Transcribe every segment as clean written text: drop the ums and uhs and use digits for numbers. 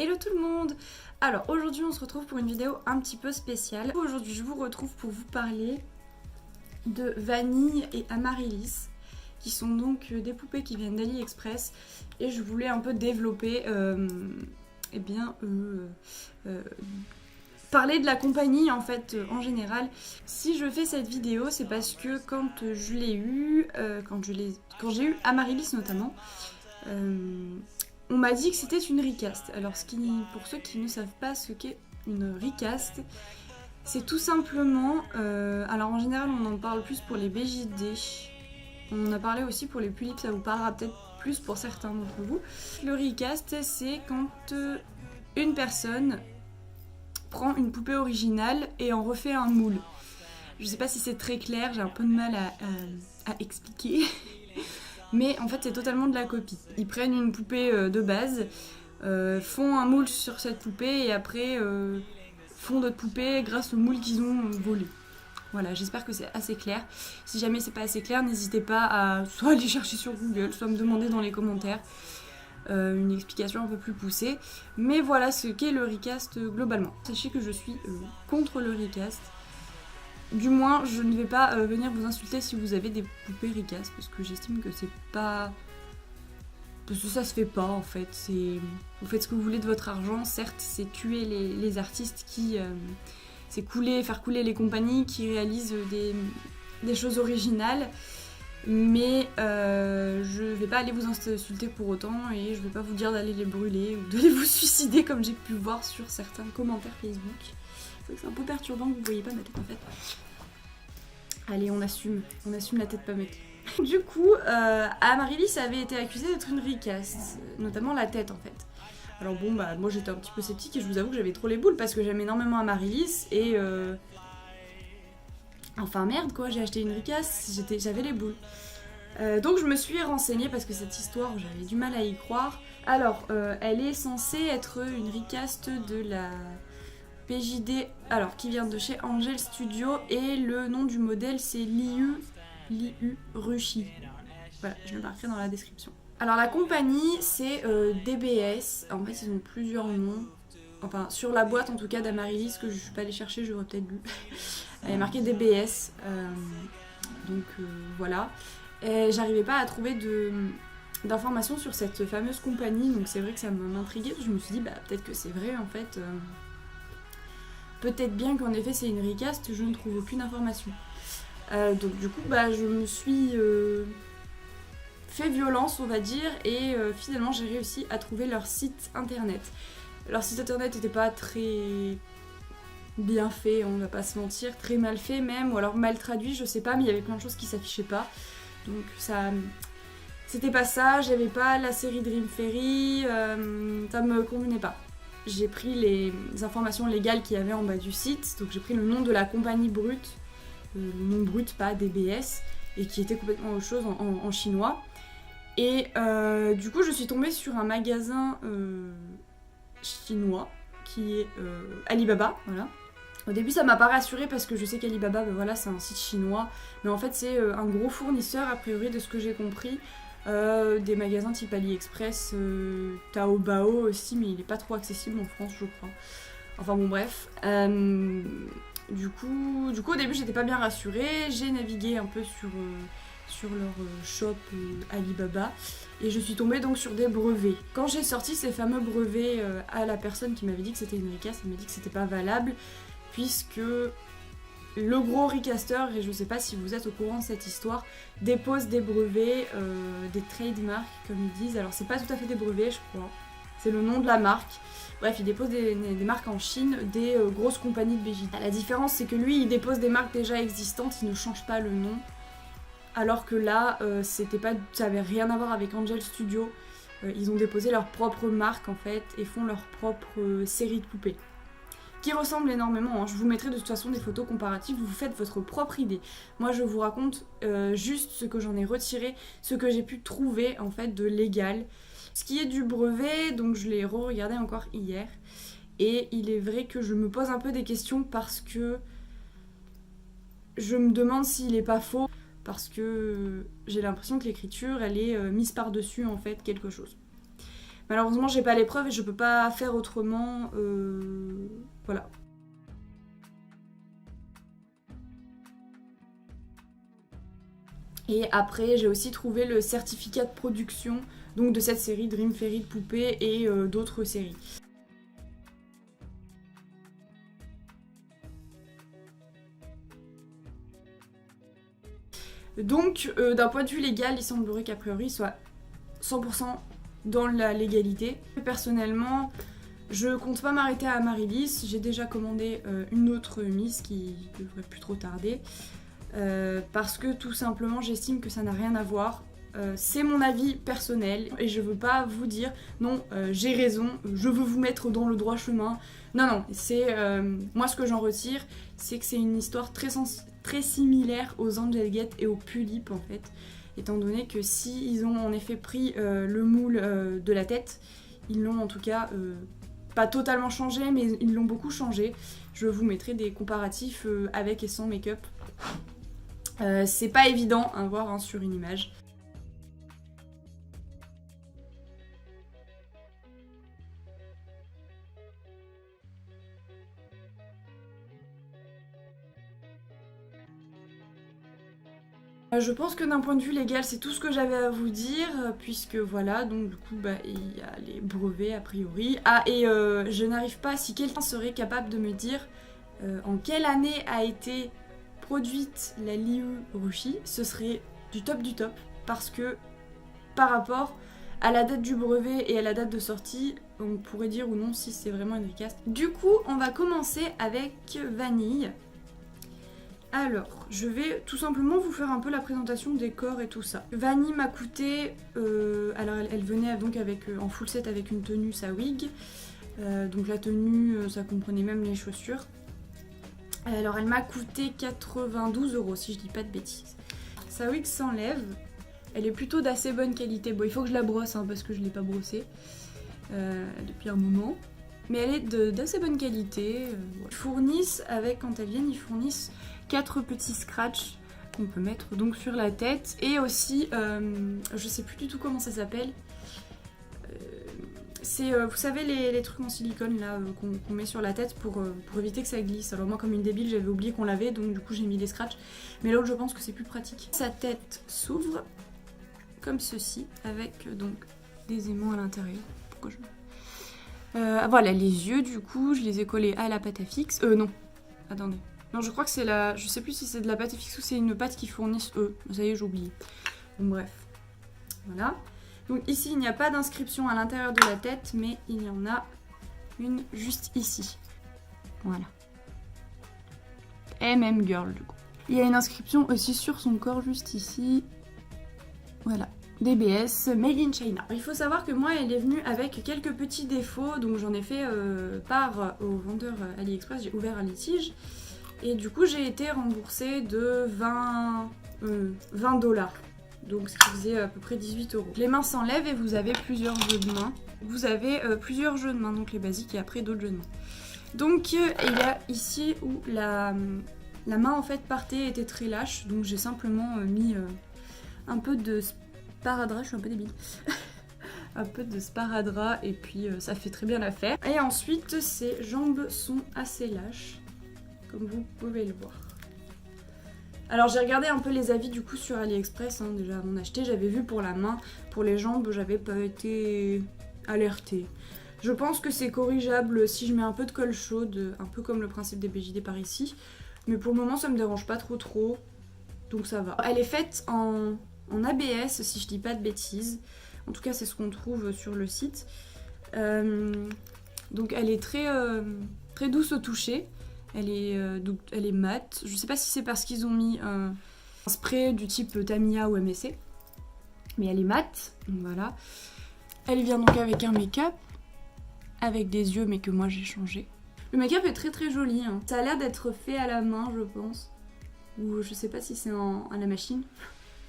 Hello tout le monde! Alors aujourd'hui on se retrouve pour une vidéo un petit peu spéciale. Aujourd'hui je vous retrouve pour vous parler de Vanille et Amaryllis qui sont donc des poupées qui viennent d'AliExpress et je voulais un peu développer parler de la compagnie en fait en général. Si je fais cette vidéo c'est parce que quand je l'ai eu, quand j'ai eu Amaryllis notamment, on m'a dit que c'était une recast. Alors pour ceux qui ne savent pas ce qu'est une recast, c'est tout simplement, alors en général on en parle plus pour les BJD, on en a parlé aussi pour les Pulips, ça vous parlera peut-être plus pour certains d'entre vous. Le recast c'est quand une personne prend une poupée originale et en refait un moule. Je sais pas si c'est très clair, j'ai un peu de mal à expliquer. Mais en fait c'est totalement de la copie. Ils prennent une poupée de base, font un moule sur cette poupée et après font d'autres poupées grâce au moule qu'ils ont volé. Voilà, j'espère que c'est assez clair. Si jamais c'est pas assez clair, n'hésitez pas à soit aller chercher sur Google, soit me demander dans les commentaires une explication un peu plus poussée. Mais voilà ce qu'est le recast globalement. Sachez que je suis contre le recast. Du moins, je ne vais pas venir vous insulter si vous avez des poupées recast, parce que j'estime que c'est pas... Parce que ça se fait pas en fait. Vous faites ce que vous voulez de votre argent, certes c'est tuer les artistes qui... c'est faire couler les compagnies qui réalisent des choses originales, mais je vais pas aller vous insulter pour autant et je vais pas vous dire d'aller les brûler ou d'aller vous suicider comme j'ai pu voir sur certains commentaires Facebook. C'est vrai que c'est un peu perturbant que vous voyez pas ma tête en fait. Allez, on assume la tête pas mec. Du coup, Amaryllis avait été accusée d'être une recast, notamment la tête en fait. Alors bon, bah moi j'étais un petit peu sceptique et je vous avoue que j'avais trop les boules parce que j'aime énormément Amaryllis et enfin merde quoi, j'ai acheté une recast, j'avais les boules. Donc je me suis renseignée parce que cette histoire j'avais du mal à y croire. Alors elle est censée être une recast de la PJD, alors qui vient de chez Angel Studio et le nom du modèle c'est Liu Rushi. Voilà, je le marquerai dans la description. Alors la compagnie c'est DBS, en fait ils ont plusieurs noms. Enfin sur la boîte en tout cas d'Amaryllis que je suis pas allée chercher, j'aurais peut-être lu. Elle est marquée DBS, donc voilà. Et j'arrivais pas à trouver d'informations sur cette fameuse compagnie, donc c'est vrai que ça m'intriguait. Je me suis dit bah peut-être que c'est vrai en fait. Peut-être bien qu'en effet c'est une recast, je ne trouve aucune information. Donc du coup bah je me suis fait violence on va dire et finalement j'ai réussi à trouver leur site internet. Leur site internet n'était pas très bien fait, on va pas se mentir, très mal fait même, ou alors mal traduit, je sais pas, mais il y avait plein de choses qui s'affichaient pas. Donc ça... C'était pas ça, j'avais pas la série Dream Fairy, ça me convenait pas. J'ai pris les informations légales qu'il y avait en bas du site, donc j'ai pris le nom de la compagnie brute, le nom brut, pas DBS, et qui était complètement autre chose en chinois. Et du coup, je suis tombée sur un magasin chinois qui est Alibaba, voilà. Au début, ça m'a pas rassurée parce que je sais qu'Alibaba, ben voilà, c'est un site chinois, mais en fait, c'est un gros fournisseur, a priori, de ce que j'ai compris. Des magasins type AliExpress, Taobao aussi, mais il est pas trop accessible en France, je crois. Enfin bon, bref. Du coup, au début, j'étais pas bien rassurée. J'ai navigué un peu sur leur shop Alibaba et je suis tombée donc sur des brevets. Quand j'ai sorti ces fameux brevets à la personne qui m'avait dit que c'était une recast, elle m'a dit que c'était pas valable puisque le gros recaster, et je sais pas si vous êtes au courant de cette histoire, dépose des brevets, des trademarks comme ils disent. Alors c'est pas tout à fait des brevets je crois, c'est le nom de la marque. Bref, il dépose des marques en Chine, des grosses compagnies de BJ. La différence c'est que lui il dépose des marques déjà existantes, il ne change pas le nom. Alors que là, ça avait rien à voir avec Angel Studio. Ils ont déposé leur propre marque en fait et font leur propre série de poupées. Qui ressemblent énormément, hein. Je vous mettrai de toute façon des photos comparatives, vous faites votre propre idée. Moi je vous raconte juste ce que j'en ai retiré, ce que j'ai pu trouver en fait de légal. Ce qui est du brevet, donc je l'ai re-regardé encore hier. Et il est vrai que je me pose un peu des questions parce que je me demande s'il est pas faux. Parce que j'ai l'impression que l'écriture, elle est mise par-dessus en fait quelque chose. Malheureusement, j'ai pas l'épreuve et je peux pas faire autrement. Voilà. Et après, j'ai aussi trouvé le certificat de production donc de cette série Dream Fairy de poupées et d'autres séries. Donc, d'un point de vue légal, il semblerait qu'a priori il soit 100% dans la légalité. Personnellement, je compte pas m'arrêter à Amaryllis. J'ai déjà commandé une autre Miss qui devrait plus trop tarder. Parce que tout simplement j'estime que ça n'a rien à voir. C'est mon avis personnel et je veux pas vous dire non j'ai raison, je veux vous mettre dans le droit chemin. Non, c'est moi ce que j'en retire, c'est que c'est une histoire très similaire aux Angel Gate et aux Pulip en fait, étant donné que si ils ont en effet pris le moule de la tête, ils l'ont en tout cas pas totalement changé, mais ils l'ont beaucoup changé. Je vous mettrai des comparatifs avec et sans make-up. C'est pas évident à voir hein, sur une image. Je pense que d'un point de vue légal, c'est tout ce que j'avais à vous dire, puisque voilà, donc du coup, il y a les brevets a priori. Ah, et je n'arrive pas, si quelqu'un serait capable de me dire en quelle année a été produite la Liu Rushi, ce serait du top, parce que par rapport à la date du brevet et à la date de sortie, on pourrait dire ou non si c'est vraiment une recast. Du coup, on va commencer avec Vanille. Alors, je vais tout simplement vous faire un peu la présentation des corps et tout ça. Vanille m'a coûté, alors elle venait donc avec, en full set avec une tenue, sa wig. Donc la tenue, ça comprenait même les chaussures. Alors elle m'a coûté 92 € si je dis pas de bêtises. Sa wig s'enlève, elle est plutôt d'assez bonne qualité. Bon, il faut que je la brosse hein, parce que je l'ai pas brossée depuis un moment. Mais elle est d'assez bonne qualité. Ils fournissent, quand elles viennent, ils fournissent 4 petits scratchs qu'on peut mettre donc sur la tête. Et aussi, je sais plus du tout comment ça s'appelle. C'est, vous savez, les trucs en silicone là qu'on met sur la tête pour éviter que ça glisse. Alors moi, comme une débile, j'avais oublié qu'on l'avait, donc du coup j'ai mis des scratchs. Mais l'autre, je pense que c'est plus pratique. Sa tête s'ouvre comme ceci, avec donc des aimants à l'intérieur. Pourquoi je... voilà, les yeux, du coup, je les ai collés à la pâte à fixe. Non, attendez. Non, je crois que c'est la... Je sais plus si c'est de la pâte à fixe ou c'est une pâte qu'ils fournissent eux. Ça y est, j'ai oublié. Bon, bref. Voilà. Donc ici, il n'y a pas d'inscription à l'intérieur de la tête, mais il y en a une juste ici. Voilà. MM Girl, du coup. Il y a une inscription aussi sur son corps, juste ici. Voilà. DBS Made in China. Il faut savoir que moi, elle est venue avec quelques petits défauts, donc j'en ai fait part au vendeur AliExpress, j'ai ouvert un litige. Et du coup, j'ai été remboursée de 20 $. Donc ce qui faisait à peu près 18 €. Les mains s'enlèvent et vous avez plusieurs jeux de main. Vous avez plusieurs jeux de main, donc les basiques et après d'autres jeux de main. Donc il y a ici où la main en fait partait, était très lâche. Donc j'ai simplement mis un peu de sparadrap, je suis un peu débile. Un peu de sparadrap et puis ça fait très bien l'affaire. Et ensuite ses jambes sont assez lâches, comme vous pouvez le voir. Alors j'ai regardé un peu les avis du coup sur AliExpress hein, déjà avant d'acheter, j'avais vu pour la main, pour les jambes j'avais pas été alertée. Je pense que c'est corrigeable si je mets un peu de colle chaude, un peu comme le principe des BJD par ici, mais pour le moment ça me dérange pas trop, donc ça va. Elle est faite en ABS si je dis pas de bêtises, en tout cas c'est ce qu'on trouve sur le site. Donc elle est très douce au toucher. Elle est mate. Je sais pas si c'est parce qu'ils ont mis un spray du type Tamiya ou MSC. Mais elle est mate. Donc voilà. Elle vient donc avec un make-up. Avec des yeux mais que moi j'ai changé. Le make-up est très joli. Hein. Ça a l'air d'être fait à la main je pense. Ou je sais pas si c'est à la machine.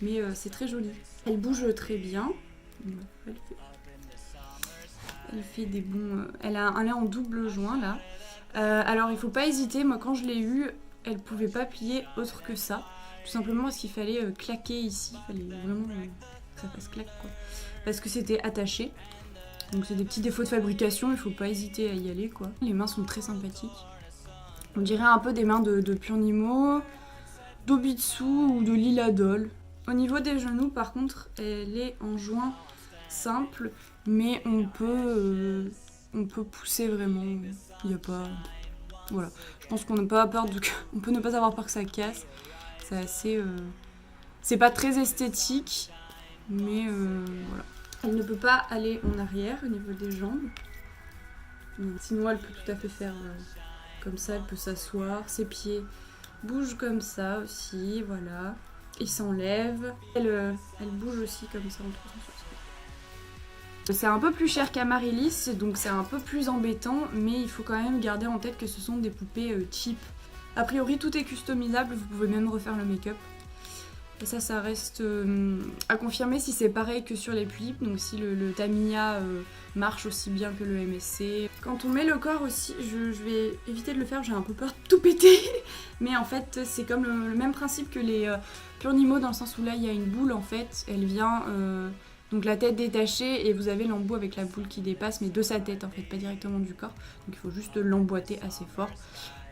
Mais c'est très joli. Elle bouge très bien. Elle fait des bons... Elle a un lait en double joint là. Alors il faut pas hésiter, moi quand je l'ai eu, elle pouvait pas plier autre que ça. Tout simplement parce qu'il fallait claquer ici, il fallait vraiment que ça fasse claque quoi. Parce que c'était attaché. Donc c'est des petits défauts de fabrication, il faut pas hésiter à y aller quoi. Les mains sont très sympathiques. On dirait un peu des mains de Purnimo, d'Obitsu ou de Lila Doll. Au niveau des genoux par contre, elle est en joint simple, mais on peut pousser vraiment. Il n'y a pas... Voilà. Je pense qu'on n'a pas peur de... On peut ne pas avoir peur que ça casse. C'est assez... C'est pas très esthétique, mais voilà. Elle ne peut pas aller en arrière au niveau des jambes. Sinon, elle peut tout à fait faire comme ça, elle peut s'asseoir. Ses pieds bougent comme ça aussi, voilà. Il s'enlève. Elle bouge aussi comme ça en 360. C'est un peu plus cher qu'Amaryllis, donc c'est un peu plus embêtant, mais il faut quand même garder en tête que ce sont des poupées cheap. A priori, tout est customisable, vous pouvez même refaire le make-up. Et ça reste à confirmer si c'est pareil que sur les Pulips, donc si le Tamiya marche aussi bien que le MSC. Quand on met le corps aussi, je vais éviter de le faire, j'ai un peu peur de tout péter. Mais en fait, c'est comme le même principe que les Purnimo, dans le sens où là, il y a une boule en fait, elle vient... donc la tête détachée et vous avez l'embout avec la boule qui dépasse, mais de sa tête en fait, pas directement du corps. Donc il faut juste l'emboîter assez fort.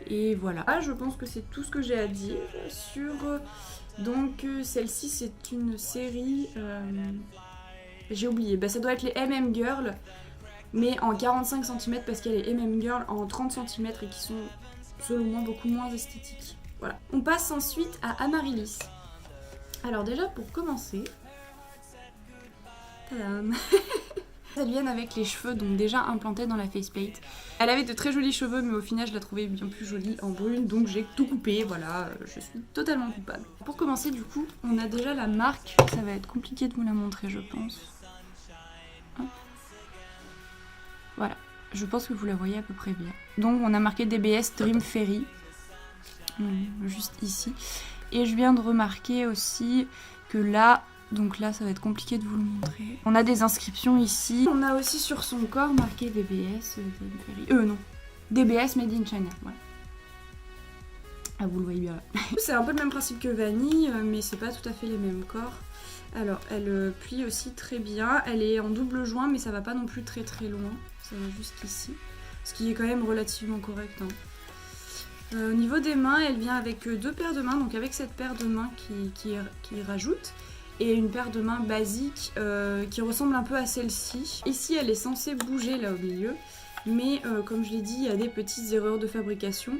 Et voilà. Ah, je pense que c'est tout ce que j'ai à dire sur... Donc celle-ci c'est une série... j'ai oublié, bah, ça doit être les MM Girl, mais en 45 cm parce qu'il y a les MM Girl en 30 cm et qui sont selon moi beaucoup moins esthétiques. Voilà. On passe ensuite à Amaryllis. Alors déjà pour commencer... Tadam. Elles viennent avec les cheveux donc déjà implantés dans la faceplate. Elle avait de très jolis cheveux mais au final je la trouvais bien plus jolie en brune donc j'ai tout coupé, voilà, je suis totalement coupable. Pour commencer du coup, on a déjà la marque, ça va être compliqué de vous la montrer je pense. Hop. Voilà, je pense que vous la voyez à peu près bien. Donc on a marqué DBS Dream Fairy, juste ici. Et je viens de remarquer aussi que là... Donc là, ça va être compliqué de vous le montrer. On a des inscriptions ici. On a aussi sur son corps marqué DBS. Non. DBS Made in China. Voilà. Ah, vous le voyez bien là. C'est un peu le même principe que Vanille, mais c'est pas tout à fait les mêmes corps. Alors, elle plie aussi très bien. Elle est en double joint, mais ça va pas non plus très très loin. Ça va juste ici. Ce qui est quand même relativement correct. Hein. Au niveau des mains, elle vient avec deux paires de mains. Donc avec cette paire de mains qui rajoute. Et une paire de mains basique qui ressemble un peu à celle-ci. Ici, elle est censée bouger là au milieu, mais comme je l'ai dit, il y a des petites erreurs de fabrication.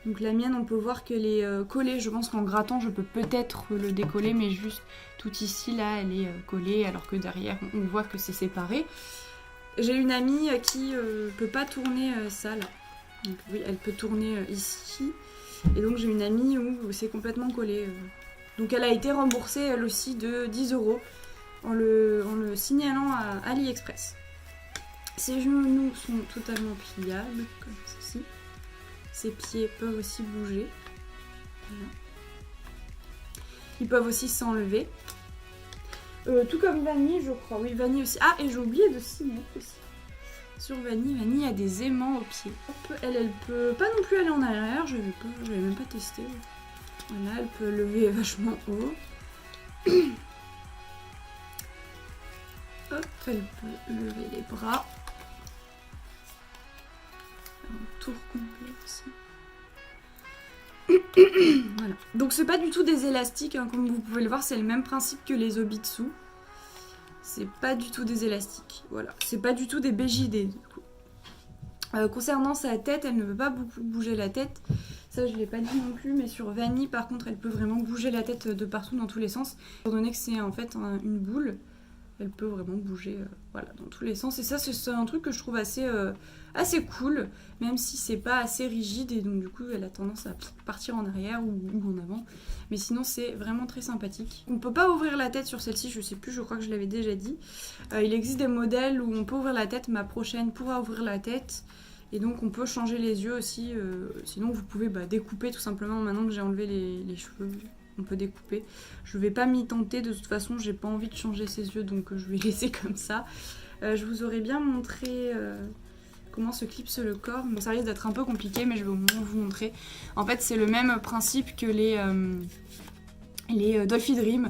Donc la mienne, on peut voir qu'elle est collée. Je pense qu'en grattant, je peux peut-être le décoller, mais juste tout ici, là, elle est collée, alors que derrière, on voit que c'est séparé. J'ai une amie qui peut pas tourner ça, là. Donc oui, elle peut tourner ici. Et donc j'ai une amie où c'est complètement collé. Donc elle a été remboursée elle aussi de 10 € en le signalant à AliExpress. Ses genoux sont totalement pliables, comme ceci. Ses pieds peuvent aussi bouger. Voilà. Ils peuvent aussi s'enlever. Tout comme Vanille, je crois. Oui, Vanille aussi. Ah, et j'ai oublié de signer aussi. Sur Vanille, Vanille a des aimants aux pieds. Hop, elle peut pas non plus aller en arrière, je vais même pas tester. Voilà, elle peut lever vachement haut. Hop, elle peut lever les bras. Un tour complet aussi. Voilà. Donc c'est pas du tout des élastiques, hein, comme vous pouvez le voir, c'est le même principe que les Obitsu. C'est pas du tout des élastiques, voilà. C'est pas du tout des BJD du coup. Concernant sa tête, elle ne peut pas beaucoup bouger la tête. Ça, je ne l'ai pas dit non plus, mais sur Vanille, par contre, elle peut vraiment bouger la tête de partout, dans tous les sens. Étant donné que c'est en fait une boule, elle peut vraiment bouger voilà, dans tous les sens. Et ça, c'est un truc que je trouve assez cool, même si c'est pas assez rigide. Et donc, du coup, elle a tendance à partir en arrière ou en avant. Mais sinon, c'est vraiment très sympathique. On ne peut pas ouvrir la tête sur celle-ci, je sais plus, je crois que je l'avais déjà dit. Il existe des modèles où on peut ouvrir la tête. Ma prochaine pourra ouvrir la tête. Et donc on peut changer les yeux aussi, sinon vous pouvez découper tout simplement. Maintenant que j'ai enlevé les cheveux, on peut découper. Je vais pas m'y tenter, de toute façon j'ai pas envie de changer ses yeux, donc je vais laisser comme ça. Je vous aurais bien montré comment se clipse le corps. Bon, ça risque d'être un peu compliqué, mais je vais au moins vous montrer. En fait c'est le même principe que les Dolphy Dream.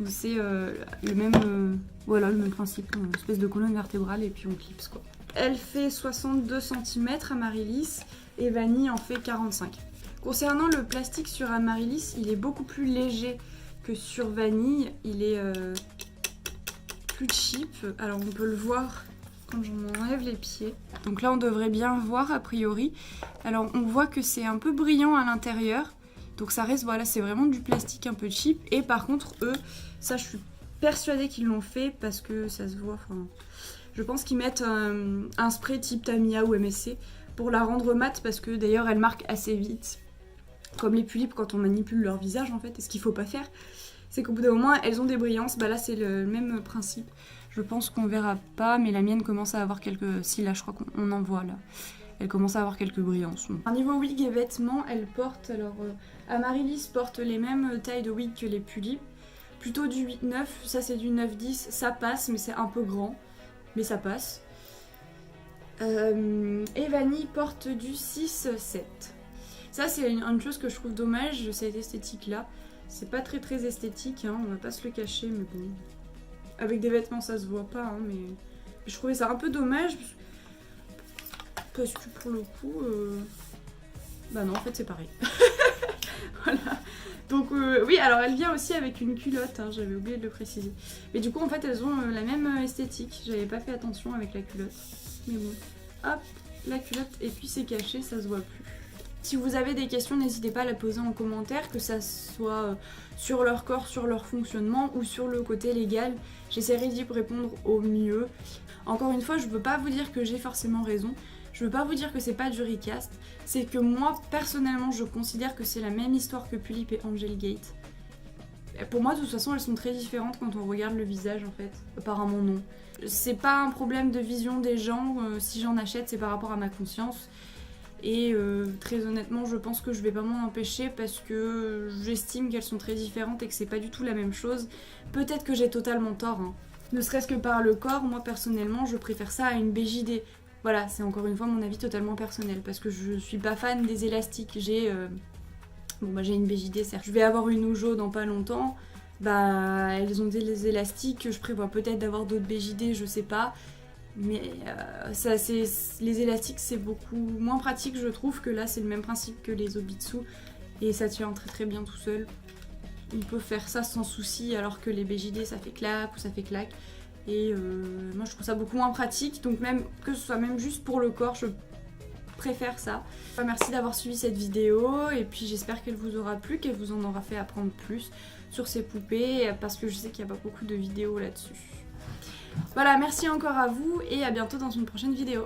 C'est le même voilà, le même principe, une espèce de colonne vertébrale et puis on clipse quoi. Elle fait 62 cm Amaryllis et Vanille en fait 45. Concernant le plastique sur Amaryllis, il est beaucoup plus léger que sur Vanille, il est plus cheap. Alors on peut le voir quand j'en enlève les pieds. Donc là on devrait bien voir a priori. Alors on voit que c'est un peu brillant à l'intérieur. Donc ça reste, voilà, c'est vraiment du plastique un peu cheap. Et par contre, eux, ça je suis persuadée qu'ils l'ont fait parce que ça se voit. Enfin, je pense qu'ils mettent un spray type Tamiya ou MSC pour la rendre mate parce que d'ailleurs elle marque assez vite. Comme les pulipes quand on manipule leur visage en fait. Et ce qu'il faut pas faire, c'est qu'au bout d'un moment, elles ont des brillances. Bah là c'est le même principe. Je pense qu'on verra pas, mais la mienne commence à avoir quelques... Si là je crois qu'on en voit là. Elle commence à avoir quelques brillances. Au niveau wig et vêtements, elle porte, alors Amaryllis porte les mêmes tailles de wig que les pulipes. Plutôt du 8-9, ça c'est du 9-10, ça passe mais c'est un peu grand, mais ça passe. Et Vanille porte du 6-7. Ça c'est une chose que je trouve dommage, cette esthétique là. C'est pas très esthétique, hein, on va pas se le cacher, mais bon. Avec des vêtements ça se voit pas, hein, mais je trouvais ça un peu dommage. Parce que pour le coup, bah non en fait c'est pareil. Voilà. Donc oui, alors elle vient aussi avec une culotte, hein, j'avais oublié de le préciser. Mais du coup en fait elles ont la même esthétique, j'avais pas fait attention avec la culotte. Mais bon, hop, la culotte et puis c'est caché, ça se voit plus. Si vous avez des questions, n'hésitez pas à la poser en commentaire, que ça soit sur leur corps, sur leur fonctionnement ou sur le côté légal. J'essaierai d'y répondre au mieux. Encore une fois, je veux pas vous dire que j'ai forcément raison. Je veux pas vous dire que c'est pas du recast, c'est que moi personnellement je considère que c'est la même histoire que Pulip et Angel Gate. Pour moi de toute façon elles sont très différentes quand on regarde le visage en fait, apparemment non. C'est pas un problème de vision des gens, si j'en achète c'est par rapport à ma conscience. Et très honnêtement je pense que je vais pas m'en empêcher parce que j'estime qu'elles sont très différentes et que c'est pas du tout la même chose. Peut-être que j'ai totalement tort, hein. Ne serait-ce que par le corps, moi personnellement je préfère ça à une BJD. Voilà, c'est encore une fois mon avis totalement personnel parce que je suis pas fan des élastiques. J'ai j'ai une BJD certes. Je vais avoir une Ujo dans pas longtemps. Bah elles ont des élastiques, je prévois peut-être d'avoir d'autres BJD, je sais pas. Mais ça, les élastiques c'est beaucoup moins pratique je trouve que là c'est le même principe que les Obitsu et ça tient très bien tout seul. On peut faire ça sans souci alors que les BJD ça fait clac ou ça fait clac. Et moi je trouve ça beaucoup moins pratique, donc même que ce soit même juste pour le corps, je préfère ça. Merci d'avoir suivi cette vidéo et puis j'espère qu'elle vous aura plu, qu'elle vous en aura fait apprendre plus sur ces poupées parce que je sais qu'il n'y a pas beaucoup de vidéos là-dessus. Voilà, merci encore à vous et à bientôt dans une prochaine vidéo.